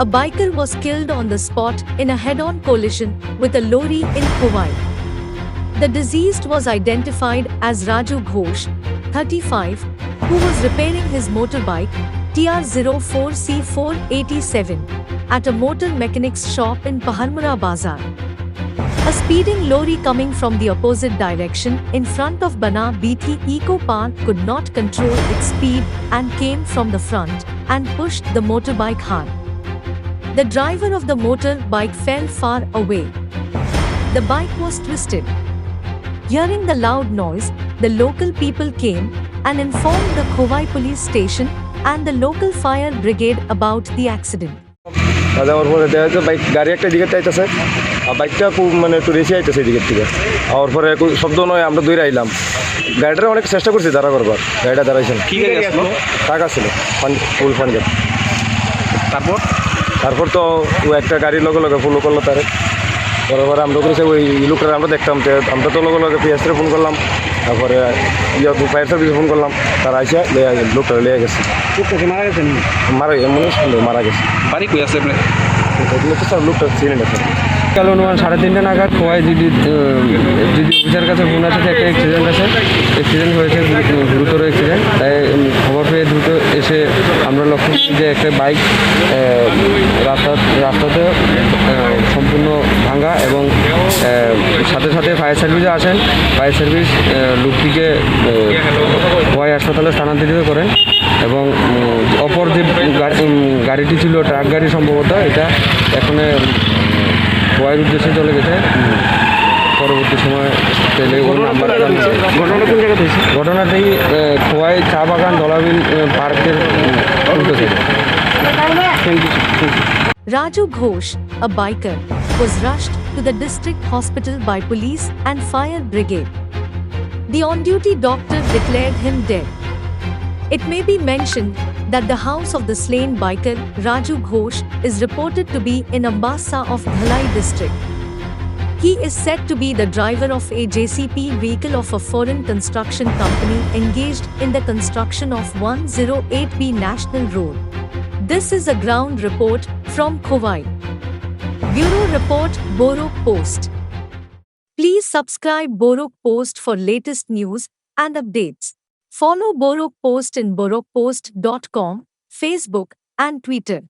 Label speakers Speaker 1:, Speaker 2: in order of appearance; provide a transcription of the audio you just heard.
Speaker 1: a biker was killed on the spot in a head-on collision with a lorry in Khowai. The deceased was identified as Raju Ghosh, 35, who was repairing his motorbike TR04C487 at a motor mechanics shop in Paharmura Bazar. A speeding lorry coming from the opposite direction in front of Bana BT Eco Park could not control its speed and came from the front and pushed the motorbike hard. The driver of the motorbike fell far away. The bike was twisted. Hearing the loud noise, the local people came and informed the Khowai police station and the local fire brigade about the accident.
Speaker 2: যাওয়ার পরে দেখা যাচ্ছে গাড়ি একটা দিকে চাইতেছে আর বাইকটা খুব মানে একটু রেসে আইতেছে এদিকের থেকে আর পরে শব্দ নয় আমরা দৌড়ে আইলাম গাড়িটা অনেক চেষ্টা করছি দাঁড়া করবার গাড়িটা দাঁড়াইছে না টাকা ছিল ফুল পাঞ্জাব তারপর তো ও একটা গাড়ির লগে লগে ফুল করলো তারে পরে আমরা করেছি ওই লোকটা আমরা দেখতাম আমরা তো লগে লগে পিএসরে ফোন করলাম তারপরে ফায়ার সার্ভিসে ফোন করলাম তারা আইসা লোকটা লিয়ে গেছে মারা গেছে মারা গেছে
Speaker 3: বাড়ি কই আছে আপনি
Speaker 2: স্যার লোকটা চিনি না স্যার
Speaker 4: কাল অনুমান 3:30 নাগাদ খোয়াই জিডি অফিসার কাছে ফোন আছে একটা অ্যাক্সিডেন্ট আছে অ্যাক্সিডেন্ট হয়েছে গুরুতর অ্যাক্সিডেন্ট তাই খবর পেয়ে দ্রুত এসে আমরা লক্ষ্য করি যে একটা বাইক রাস্তাতে সম্পূর্ণ ভাঙা এবং সাথে সাথে ফায়ার সার্ভিসে আসেন ফায়ার সার্ভিস লোকটিকে খোয়াই হাসপাতালে স্থানান্তরিত করেন এবং অপর যে গাড়িটি ছিল ট্রাক গাড়ি সম্ভবত এটা এখন খোয়াইয়ের উদ্দেশ্যে চলে গেছে পরবর্তী সময় পেলে ওর নাম্বার
Speaker 2: ঘটনা কোন জায়গাতে হয়েছে
Speaker 4: ঘটনাটি খোয়াই চা বাগান দলাবিল পার্কের উল্টো থেকে
Speaker 1: Raju Ghosh, a biker, was rushed to the district hospital by police and fire brigade. The on-duty doctor declared him dead. It may be mentioned that the house of the slain biker, Raju Ghosh, is reported to be in Ambassa of Dhalai district. He is said to be the driver of a JCB vehicle of a foreign construction company engaged in the construction of 108B National Road. This is a ground report from Khowai. Bureau Report, Borok Post. Please subscribe Borok Post for latest news and updates. Follow Borok Post in borokpost.com, Facebook and Twitter.